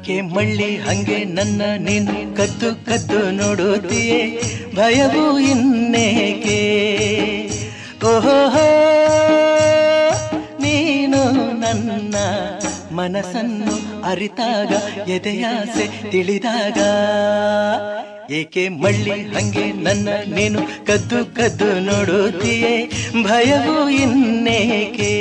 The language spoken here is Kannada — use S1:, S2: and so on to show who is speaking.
S1: ಏಕೆ ಮಳ್ಳಿ ಹಂಗೆ ನನ್ನ ನೀನು ಕದ್ದು ಕದ್ದು ನೋಡುತ್ತೀಯೇ ಭಯವು ಇನ್ನೇಕೆ ಓಹೋ ನೀನು ನನ್ನ ಮನಸ್ಸನ್ನು ಅರಿತಾಗ ಎದೆಯಾಸೆ ತಿಳಿದಾಗ ಏಕೆ ಮಳ್ಳಿ ಹಂಗೆ ನನ್ನ ನೀನು ಕದ್ದು ಕದ್ದು ನೋಡುತ್ತೀಯೇ ಭಯವು ಇನ್ನೇಕೆ